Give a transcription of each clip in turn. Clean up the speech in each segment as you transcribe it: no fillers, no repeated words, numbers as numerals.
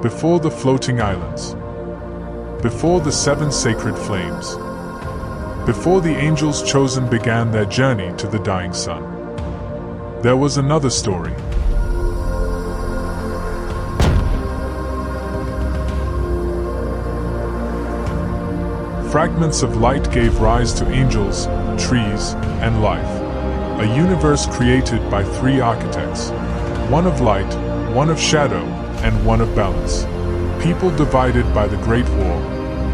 before the floating islands, before the 7 sacred flames, before the angels chosen began their journey to the dying sun. There was another story. Fragments of light gave rise to angels, trees, and life. A universe created by 3 architects. One of light, one of shadow, and one of balance. People divided by the Great War.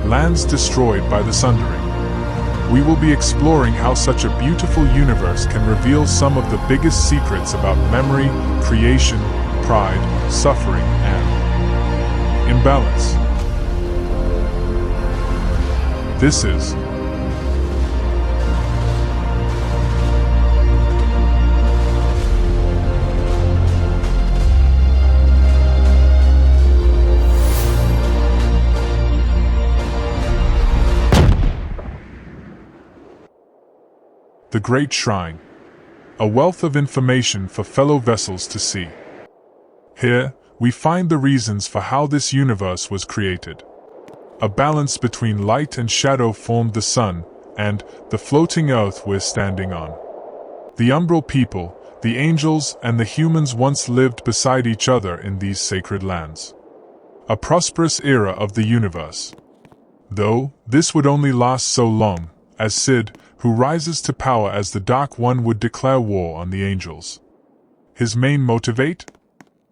Lands destroyed by the Sundering. We will be exploring how such a beautiful universe can reveal some of the biggest secrets about memory, creation, pride, suffering, and imbalance. This is the Great Shrine, a wealth of information for fellow vessels to see. Here, we find the reasons for how this universe was created. A balance between light and shadow formed the sun, and the floating earth we're standing on. The umbral people, the angels, and the humans once lived beside each other in these sacred lands. A prosperous era of the universe. Though, this would only last so long, as Sid, who rises to power as the Dark One, would declare war on the angels. His main motivate?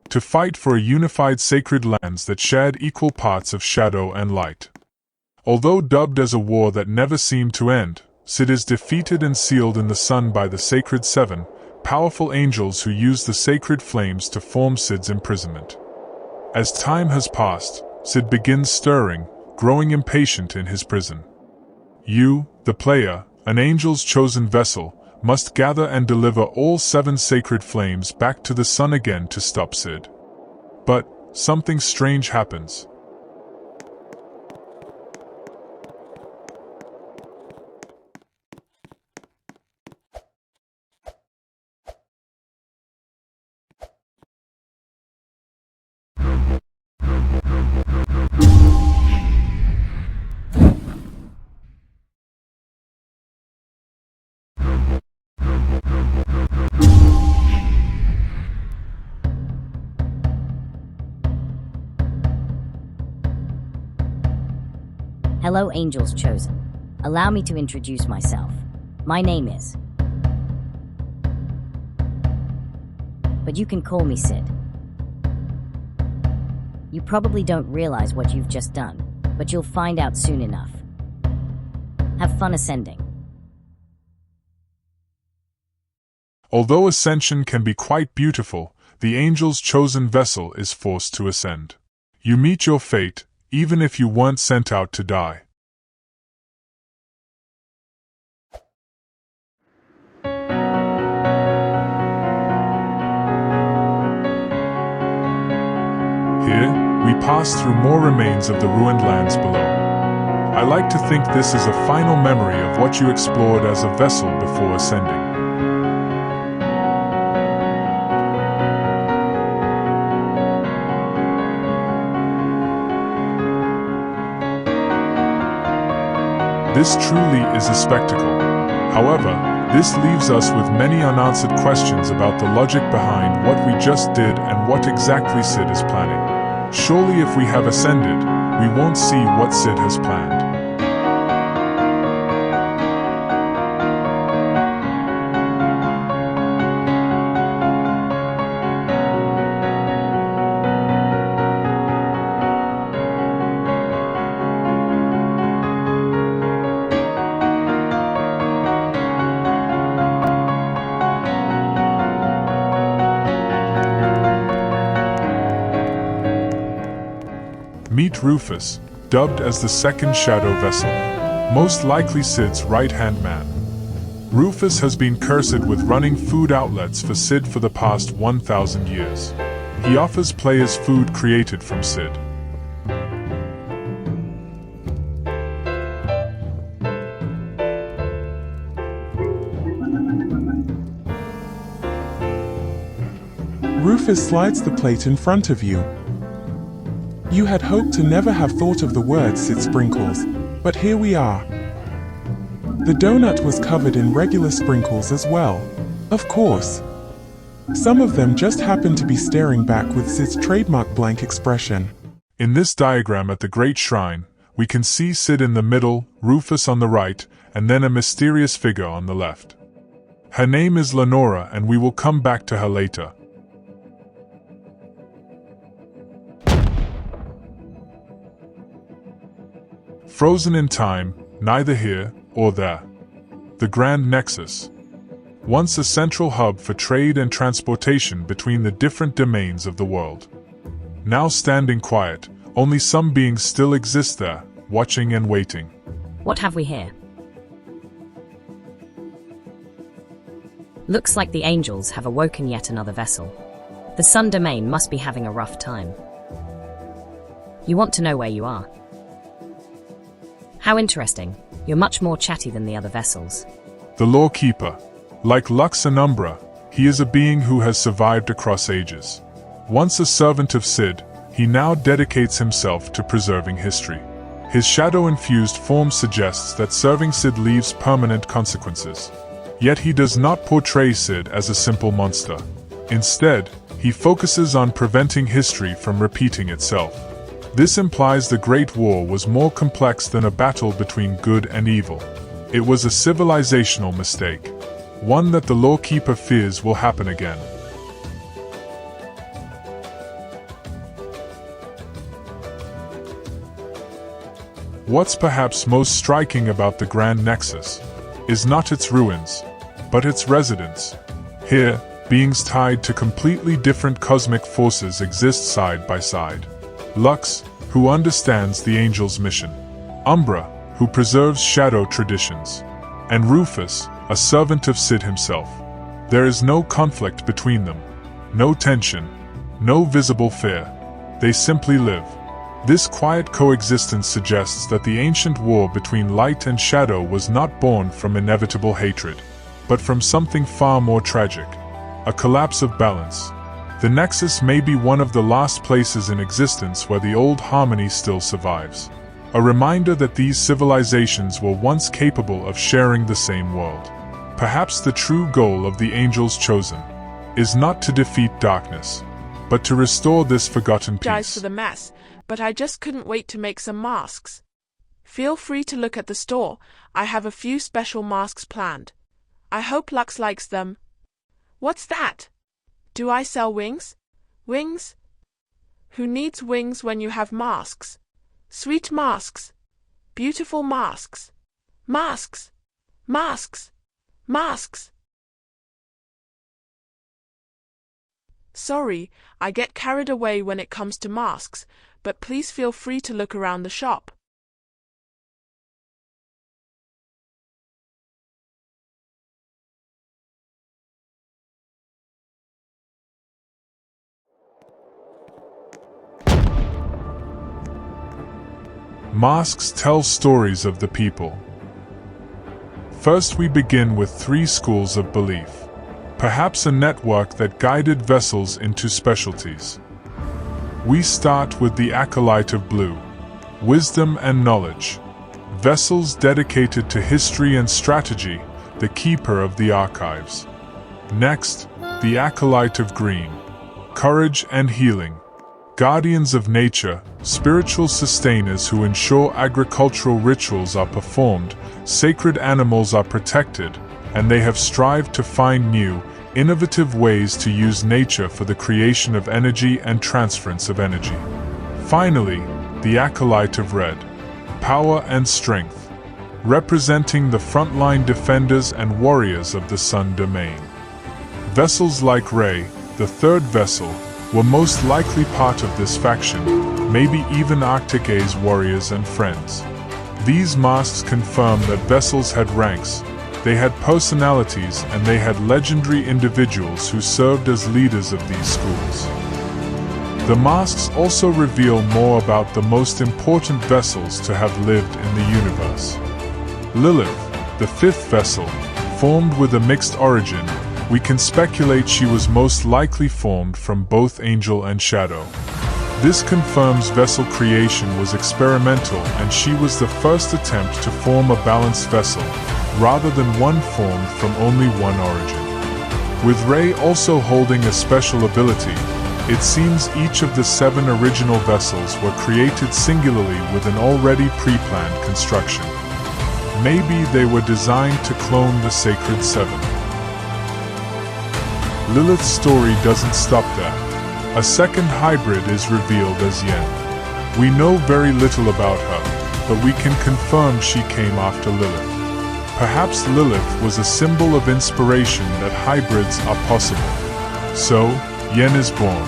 To fight for a unified sacred lands that shared equal parts of shadow and light. Although dubbed as a war that never seemed to end, Sid is defeated and sealed in the sun by the Sacred 7, powerful angels who use the sacred flames to form Sid's imprisonment. As time has passed, Sid begins stirring, growing impatient in his prison. You, the player, an angel's chosen vessel, must gather and deliver all 7 sacred flames back to the sun again to stop Sid. But something strange happens. Hello, Angels Chosen. Allow me to introduce myself. My name is... but you can call me Sid. You probably don't realize what you've just done, but you'll find out soon enough. Have fun ascending. Although ascension can be quite beautiful, the angel's chosen vessel is forced to ascend. You meet your fate, even if you weren't sent out to die. Here, we pass through more remains of the ruined lands below. I like to think this is a final memory of what you explored as a vessel before ascending. This truly is a spectacle. However, this leaves us with many unanswered questions about the logic behind what we just did and what exactly Sid is planning. Surely if we have ascended, we won't see what Sid has planned. Meet Rufus, dubbed as the second shadow vessel, most likely Sid's right-hand man. Rufus has been cursed with running food outlets for Sid for the past 1,000 years. He offers players food created from Sid. Rufus slides the plate in front of you. You had hoped to never have thought of the word Sid Sprinkles, but here we are. The donut was covered in regular sprinkles as well, of course. Some of them just happened to be staring back with Sid's trademark blank expression. In this diagram at the Great Shrine, we can see Sid in the middle, Rufus on the right, and then a mysterious figure on the left. Her name is Lenora, and we will come back to her later. Frozen in time, neither here or there. The Grand Nexus. Once a central hub for trade and transportation between the different domains of the world. Now standing quiet, only some beings still exist there, watching and waiting. What have we here? Looks like the angels have awoken yet another vessel. The Sun Domain must be having a rough time. You want to know where you are? How interesting. You're much more chatty than the other vessels. The Lawkeeper. Like Lux and Umbra, he is a being who has survived across ages. Once a servant of Sid, he now dedicates himself to preserving history. His shadow-infused form suggests that serving Sid leaves permanent consequences. Yet he does not portray Sid as a simple monster. Instead, he focuses on preventing history from repeating itself. This implies the Great War was more complex than a battle between good and evil. It was a civilizational mistake. One that the Lawkeeper fears will happen again. What's perhaps most striking about the Grand Nexus is not its ruins, but its residents. Here, beings tied to completely different cosmic forces exist side by side. Lux, who understands the Angel's mission. Umbra, who preserves shadow traditions. And Rufus, a servant of Sid himself. There is no conflict between them. No tension. No visible fear. They simply live. This quiet coexistence suggests that the ancient war between light and shadow was not born from inevitable hatred, but from something far more tragic. A collapse of balance. The Nexus may be one of the last places in existence where the old harmony still survives. A reminder that these civilizations were once capable of sharing the same world. Perhaps the true goal of the Angels Chosen is not to defeat darkness, but to restore this forgotten peace. For the mess, but I just couldn't wait to make some masks. Feel free to look at the store. I have a few special masks planned. I hope Lux likes them. What's that? Do I sell wings? Wings? Who needs wings when you have masks? Sweet masks. Beautiful masks. Masks. Masks. Masks. Sorry, I get carried away when it comes to masks, but please feel free to look around the shop. Masks tell stories of the people. First, we begin with 3 schools of belief. Perhaps a network that guided vessels into specialties. We start with the Acolyte of Blue, wisdom and knowledge. Vessels dedicated to history and strategy, the keeper of the archives. Next, the Acolyte of Green, courage and healing. Guardians of nature, spiritual sustainers who ensure agricultural rituals are performed, sacred animals are protected, and they have strived to find new, innovative ways to use nature for the creation of energy and transference of energy. Finally, the Acolyte of Red, power and strength, representing the frontline defenders and warriors of the Sun Domain. Vessels like Ray, the third vessel, were most likely part of this faction, maybe even Arctic A's warriors and friends. These masks confirm that vessels had ranks, they had personalities, and they had legendary individuals who served as leaders of these schools. The masks also reveal more about the most important vessels to have lived in the universe. Lilith, the fifth vessel, formed with a mixed origin, we can speculate she was most likely formed from both angel and shadow. This confirms vessel creation was experimental and she was the first attempt to form a balanced vessel, rather than one formed from only one origin. With Ray also holding a special ability, it seems each of the 7 original vessels were created singularly with an already pre-planned construction. Maybe they were designed to clone the Sacred 7. Lilith's story doesn't stop there. A second hybrid is revealed as Yen. We know very little about her, but we can confirm she came after Lilith. Perhaps Lilith was a symbol of inspiration that hybrids are possible. So, Yen is born.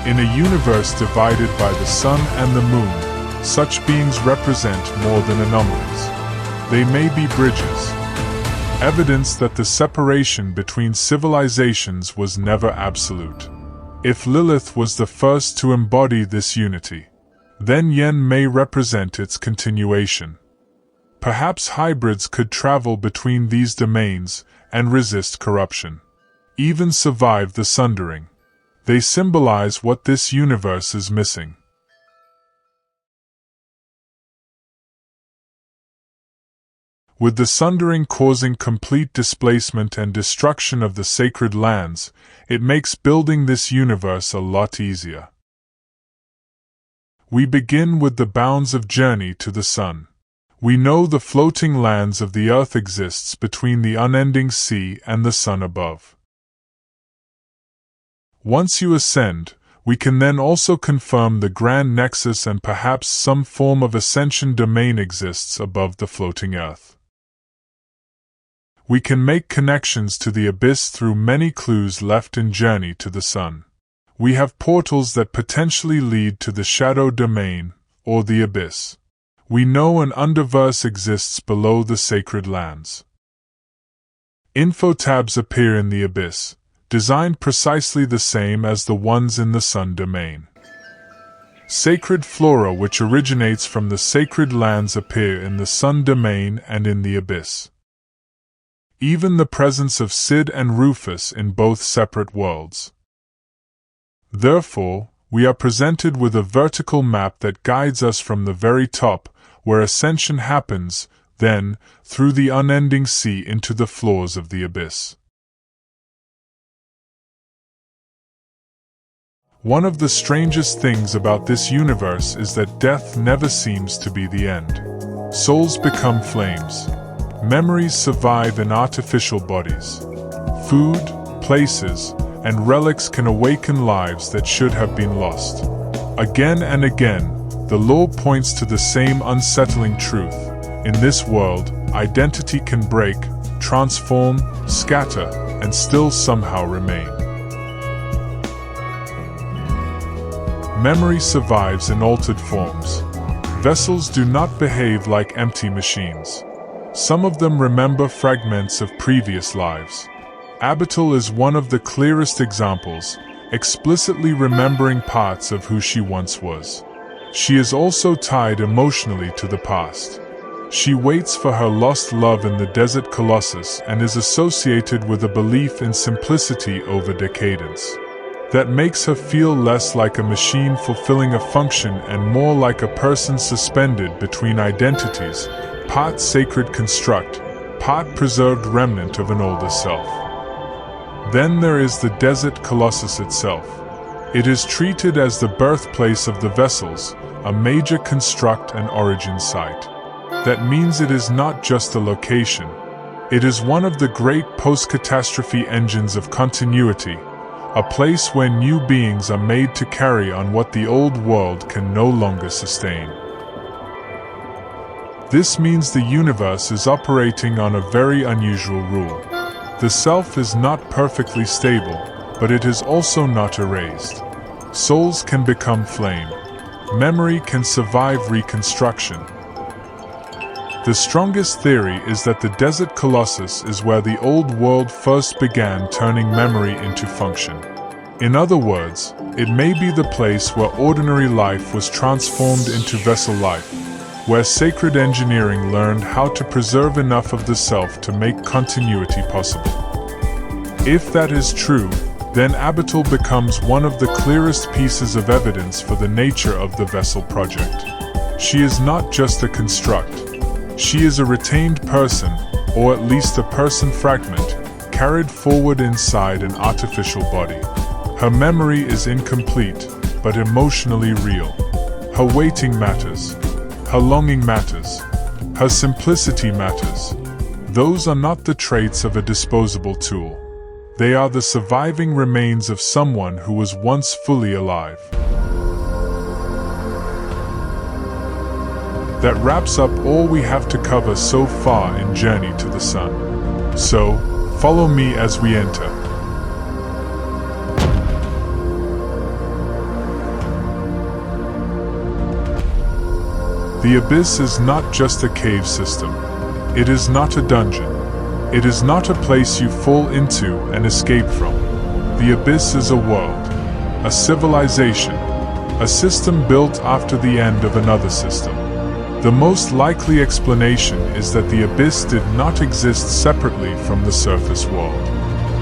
In a universe divided by the sun and the moon, such beings represent more than anomalies. They may be bridges. Evidence that the separation between civilizations was never absolute. If Lilith was the first to embody this unity, then Yen may represent its continuation. Perhaps hybrids could travel between these domains and resist corruption. Even survive the sundering. They symbolize what this universe is missing. With the sundering causing complete displacement and destruction of the sacred lands, it makes building this universe a lot easier. We begin with the bounds of journey to the sun. We know the floating lands of the earth exists between the unending sea and the sun above. Once you ascend, we can then also confirm the grand nexus and perhaps some form of ascension domain exists above the floating earth. We can make connections to the abyss through many clues left in Journey to the Sun. We have portals that potentially lead to the shadow domain, or the abyss. We know an underverse exists below the sacred lands. Info tabs appear in the abyss, designed precisely the same as the ones in the sun domain. Sacred flora which originates from the sacred lands appear in the sun domain and in the abyss. Even the presence of Sid and Rufus in both separate worlds. Therefore, we are presented with a vertical map that guides us from the very top, where ascension happens, then, through the unending sea into the floors of the abyss. One of the strangest things about this universe is that death never seems to be the end. Souls become flames. Memories survive in artificial bodies. Food, places, and relics can awaken lives that should have been lost. Again and again, the law points to the same unsettling truth. In this world, identity can break, transform, scatter, and still somehow remain. Memory survives in altered forms. Vessels do not behave like empty machines. Some of them remember fragments of previous lives. Abyssal is one of the clearest examples, explicitly remembering parts of who she once was. She is also tied emotionally to the past. She waits for her lost love in the desert colossus and is associated with a belief in simplicity over decadence. That makes her feel less like a machine fulfilling a function and more like a person suspended between identities, part sacred construct, part preserved remnant of an older self. Then there is the desert colossus itself. It is treated as the birthplace of the vessels, a major construct and origin site. That means it is not just a location. It is one of the great post-catastrophe engines of continuity, a place where new beings are made to carry on what the old world can no longer sustain. This means the universe is operating on a very unusual rule. The self is not perfectly stable, but it is also not erased. Souls can become flame. Memory can survive reconstruction. The strongest theory is that the desert colossus is where the old world first began turning memory into function. In other words, it may be the place where ordinary life was transformed into vessel life, where sacred engineering learned how to preserve enough of the self to make continuity possible. If that is true, then Abyssal becomes one of the clearest pieces of evidence for the nature of the vessel project. She is not just a construct. She is a retained person, or at least a person fragment, carried forward inside an artificial body. Her memory is incomplete, but emotionally real. Her waiting matters. Her longing matters. Her simplicity matters. Those are not the traits of a disposable tool. They are the surviving remains of someone who was once fully alive. That wraps up all we have to cover so far in Journey to the Sun. So, follow me as we enter. The Abyss is not just a cave system. It is not a dungeon. It is not a place you fall into and escape from. The Abyss is a world, a civilization, a system built after the end of another system. The most likely explanation is that the Abyss did not exist separately from the surface world.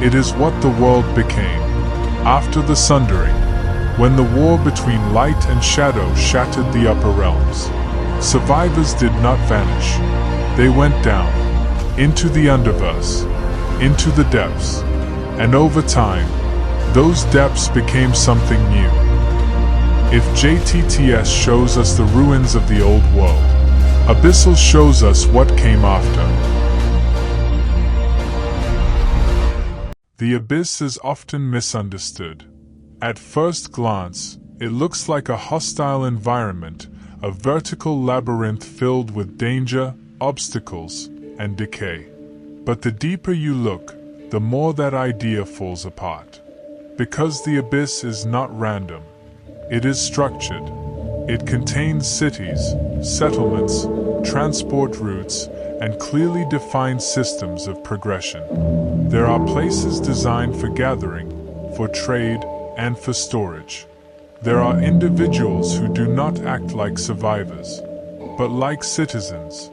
It is what the world became after the Sundering, when the war between light and shadow shattered the upper realms. Survivors did not vanish. They went down, into the underverse, into the depths, and over time, those depths became something new. If JTTS shows us the ruins of the old world, Abyssal shows us what came after. The Abyss is often misunderstood. At first glance, it looks like a hostile environment, a vertical labyrinth filled with danger, obstacles, and decay. But the deeper you look, the more that idea falls apart. Because the Abyss is not random. It is structured. It contains cities, settlements, transport routes, and clearly defined systems of progression. There are places designed for gathering, for trade, and for storage. There are individuals who do not act like survivors, but like citizens.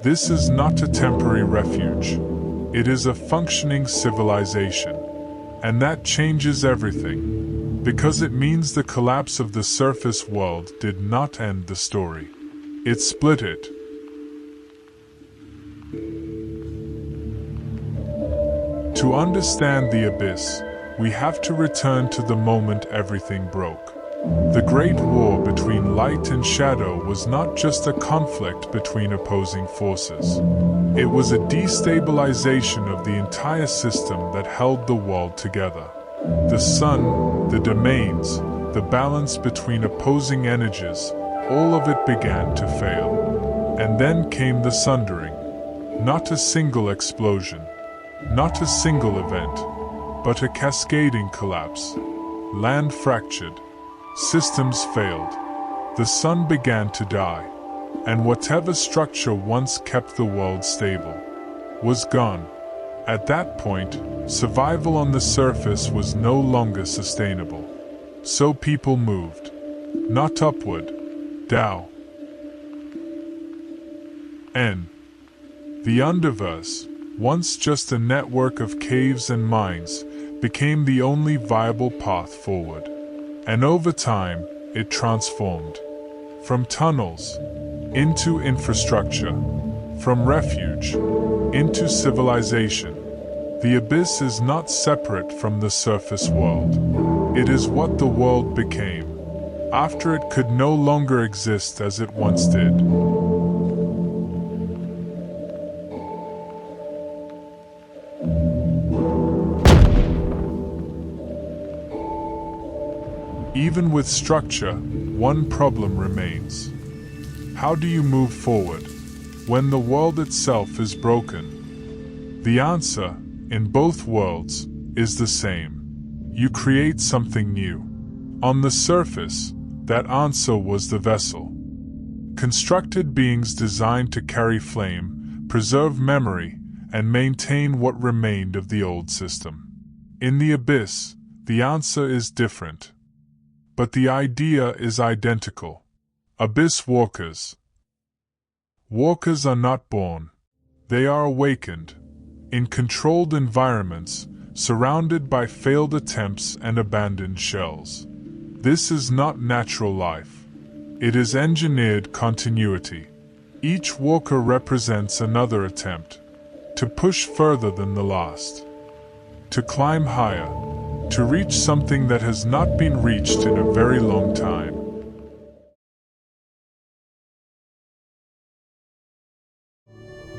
This is not a temporary refuge. It is a functioning civilization. And that changes everything, because it means the collapse of the surface world did not end the story. It split it. To understand the Abyss, we have to return to the moment everything broke. The Great War between light and shadow was not just a conflict between opposing forces. It was a destabilization of the entire system that held the world together. The sun, the domains, the balance between opposing energies, all of it began to fail. And then came the Sundering. Not a single explosion, not a single event, but a cascading collapse. Land fractured. Systems failed. The sun began to die. And whatever structure once kept the world stable was gone. At that point, survival on the surface was no longer sustainable. So people moved. Not upward. Down. The Underverse, once just a network of caves and mines, became the only viable path forward. And over time, it transformed. From tunnels, into infrastructure. From refuge, into civilization. The Abyss is not separate from the surface world. It is what the world became, after it could no longer exist as it once did. Even with structure, one problem remains. How do you move forward when the world itself is broken? The answer, in both worlds, is the same. You create something new. On the surface, that answer was the vessel. Constructed beings designed to carry flame, preserve memory, and maintain what remained of the old system. In the Abyss, the answer is different. But the idea is identical. Abyss walkers. Walkers are not born. They are awakened. In controlled environments, surrounded by failed attempts and abandoned shells. This is not natural life. It is engineered continuity. Each walker represents another attempt to push further than the last, to climb higher, to reach something that has not been reached in a very long time.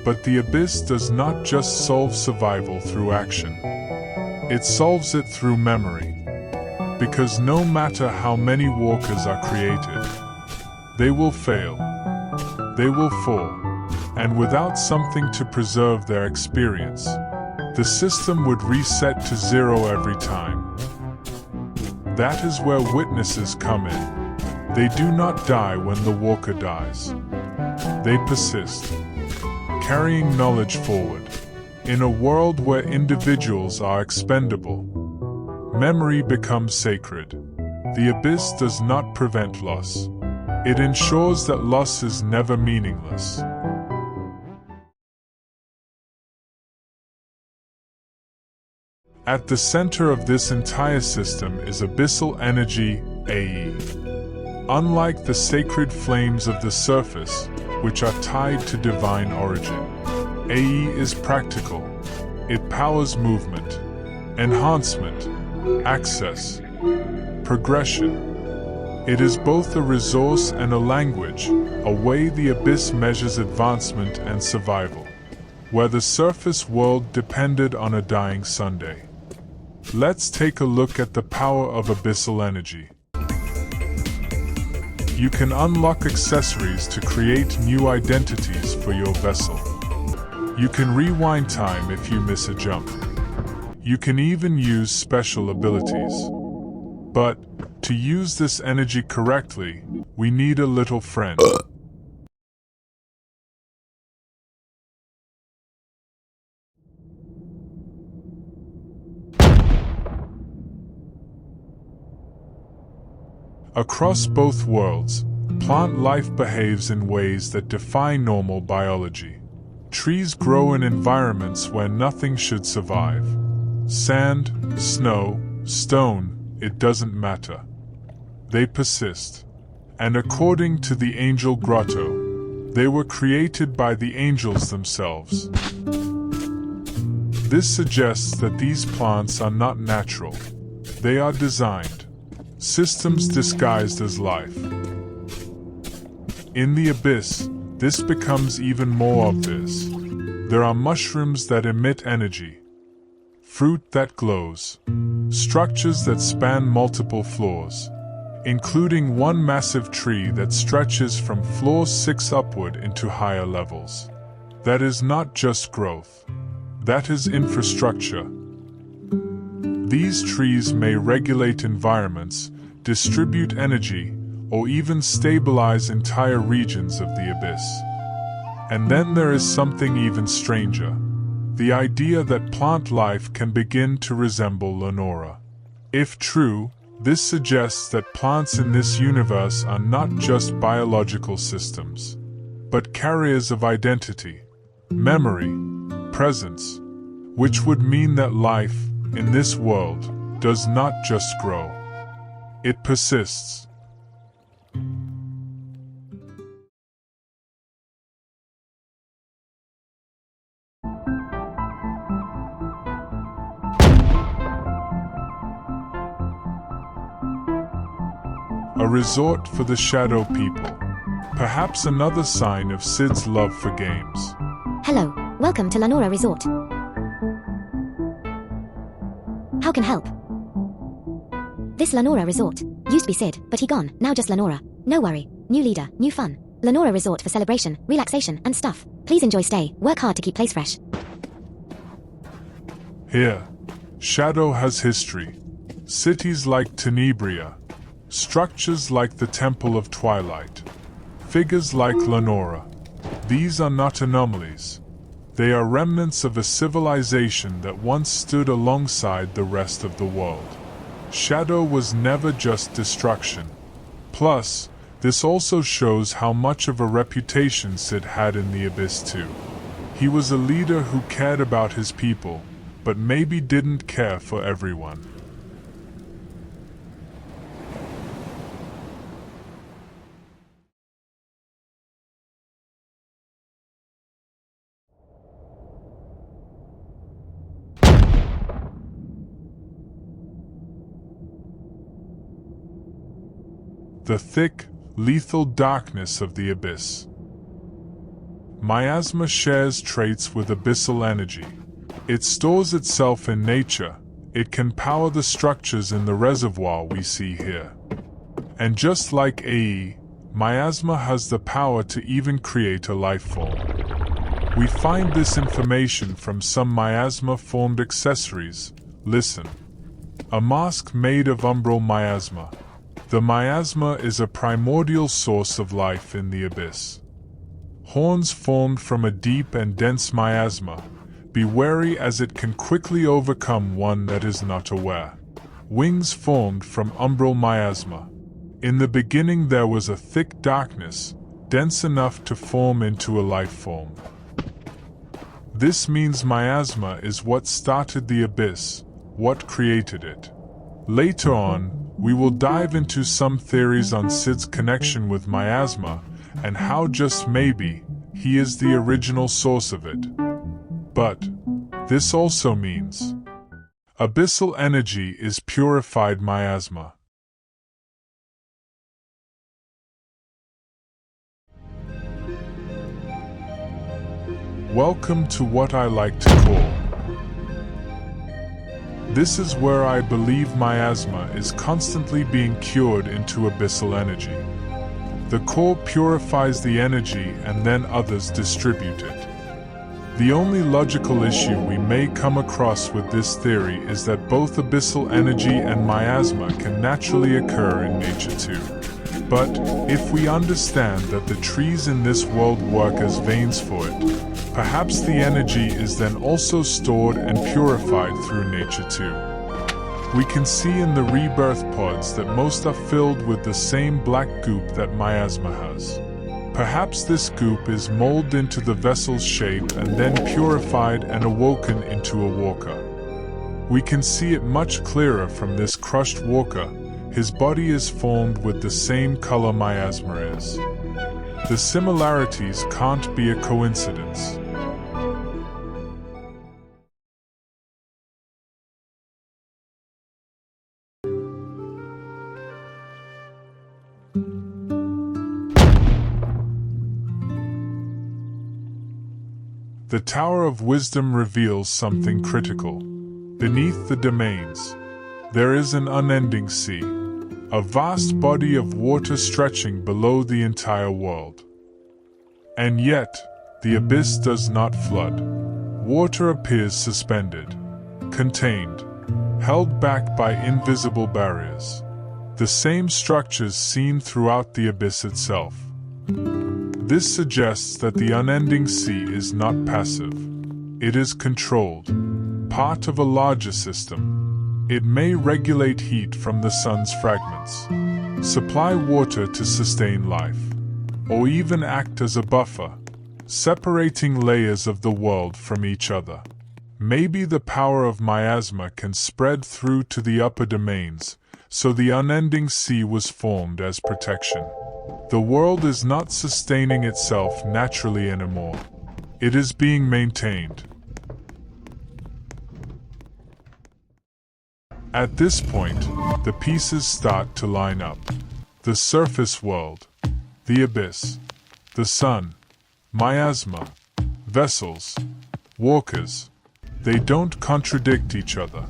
But the abyss does not just solve survival through action. It solves it through memory. Because no matter how many walkers are created, they will fail, they will fall, and without something to preserve their experience, the system would reset to zero every time. That is where witnesses come in. They do not die when the walker dies. They persist, carrying knowledge forward. In a world where individuals are expendable, memory becomes sacred. The abyss does not prevent loss. It ensures that loss is never meaningless. At the center of this entire system is abyssal energy, AE. Unlike the sacred flames of the surface, which are tied to divine origin, AE is practical. It powers movement, enhancement, access, progression. It is both a resource and a language, a way the abyss measures advancement and survival, where the surface world depended on a dying Sunday. Let's take a look at the power of abyssal energy. You can unlock accessories to create new identities for your vessel. You can rewind time if you miss a jump. You can even use special abilities. But, to use this energy correctly, we need a little friend. Across both worlds, plant life behaves in ways that defy normal biology. Trees grow in environments where nothing should survive. Sand, snow, stone, it doesn't matter. They persist. And according to the Angel Grotto, they were created by the angels themselves. This suggests that these plants are not natural. They are designed. Systems disguised as life. In the abyss, this becomes even more obvious. There are mushrooms that emit energy, fruit that glows, structures that span multiple floors, including one massive tree that stretches from floor 6 upward into higher levels. That is not just growth. That is infrastructure. These trees may regulate environments, distribute energy, or even stabilize entire regions of the abyss. And then there is something even stranger. The idea that plant life can begin to resemble Lenora. If true, this suggests that plants in this universe are not just biological systems, but carriers of identity, memory, presence, which would mean that life, in this world, does not just grow. It persists. A resort for the shadow people. Perhaps another sign of Sid's love for games. Hello, welcome to Lenora Resort. How can help? This Lenora Resort used to be Sid, but he gone, now just Lenora. No worry, new leader, new fun. Lenora Resort for celebration, relaxation, and stuff. Please enjoy stay, work hard to keep place fresh. Here, Shadow has history. Cities like Tenebria, structures like the Temple of Twilight, figures like Lenora. These are not anomalies. They are remnants of a civilization that once stood alongside the rest of the world. Shadow was never just destruction. Plus, this also shows how much of a reputation Sid had in the Abyss too. He was a leader who cared about his people, but maybe didn't care for everyone. The thick, lethal darkness of the abyss. Miasma shares traits with abyssal energy. It stores itself in nature. It can power the structures in the reservoir we see here. And just like AE, Miasma has the power to even create a life form. We find this information from some miasma-formed accessories. Listen. A mask made of umbral miasma. The miasma is a primordial source of life in the abyss. Horns formed from a deep and dense miasma. Be wary as it can quickly overcome one that is not aware. Wings formed from umbral miasma. In the beginning there was a thick darkness, dense enough to form into a life form. This means miasma is what started the abyss, what created it. Later on, we will dive into some theories on Sid's connection with miasma and how just maybe he is the original source of it. But this also means abyssal energy is purified miasma. Welcome to what I like to call. This is where I believe miasma is constantly being cured into abyssal energy. The core purifies the energy and then others distribute it. The only logical issue we may come across with this theory is that both abyssal energy and miasma can naturally occur in nature too. But if we understand that the trees in this world work as veins for it, perhaps the energy is then also stored and purified through nature too. We can see in the rebirth pods that most are filled with the same black goop that miasma has. Perhaps this goop is molded into the vessel's shape and then purified and awoken into a walker. We can see it much clearer from this crushed walker. His body is formed with the same color miasma is. The similarities can't be a coincidence. The Tower of Wisdom reveals something critical. Beneath the domains, there is an unending sea, a vast body of water stretching below the entire world. And yet, the abyss does not flood. Water appears suspended, contained, held back by invisible barriers. The same structures seen throughout the abyss itself. This suggests that the unending sea is not passive. It is controlled, part of a larger system. It may regulate heat from the sun's fragments, supply water to sustain life, or even act as a buffer, separating layers of the world from each other. Maybe the power of miasma can spread through to the upper domains, so the unending sea was formed as protection. The world is not sustaining itself naturally anymore. It is being maintained. At this point, the pieces start to line up. The surface world, the abyss, the sun, miasma, vessels, walkers. They don't contradict each other.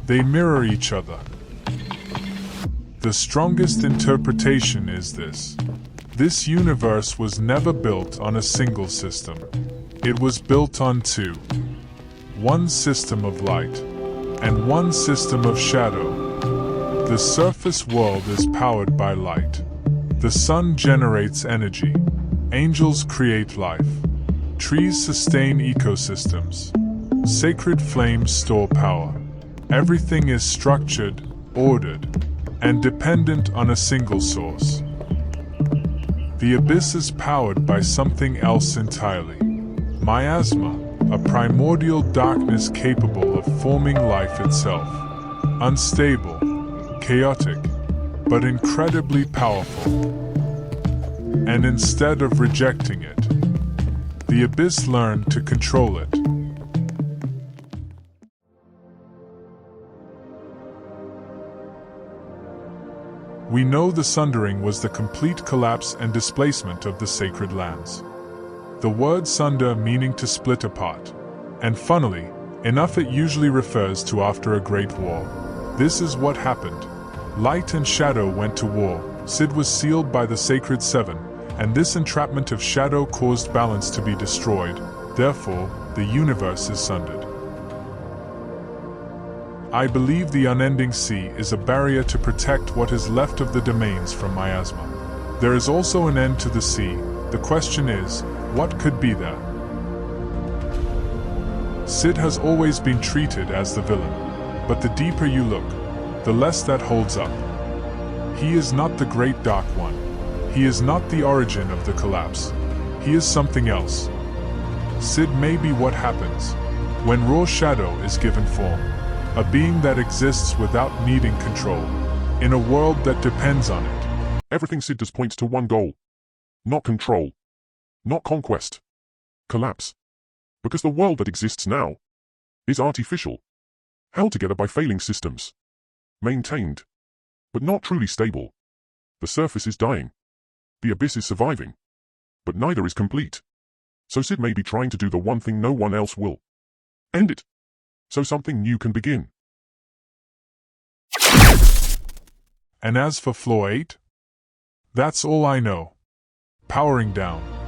They mirror each other. The strongest interpretation is this. This universe was never built on a single system. It was built on two. One system of light, and one system of shadow. The surface world is powered by light. The sun generates energy. Angels create life. Trees sustain ecosystems. Sacred flames store power. Everything is structured, ordered, and dependent on a single source. The abyss is powered by something else entirely. Miasma, a primordial darkness capable of forming life itself. Unstable, chaotic, but incredibly powerful. And instead of rejecting it, the Abyss learned to control it. We know the Sundering was the complete collapse and displacement of the sacred lands. The word sunder meaning to split apart. And funnily enough, it usually refers to after a great war. This is what happened. Light and shadow went to war, Sid was sealed by the Sacred Seven, and this entrapment of shadow caused balance to be destroyed, therefore, the universe is sundered. I believe the unending sea is a barrier to protect what is left of the domains from Miasma. There is also an end to the sea. The question is, what could be there? Sid has always been treated as the villain, but the deeper you look, the less that holds up. He is not the Great Dark One. He is not the origin of the collapse. He is something else. Sid may be what happens when raw shadow is given form. A being that exists without needing control, in a world that depends on it. Everything Sid does points to one goal. Not control. Not conquest. Collapse. Because the world that exists now is artificial. Held together by failing systems. Maintained. But not truly stable. The surface is dying. The abyss is surviving. But neither is complete. So Sid may be trying to do the one thing no one else will. End it. So something new can begin. And as for Floor 8? That's all I know. Powering down.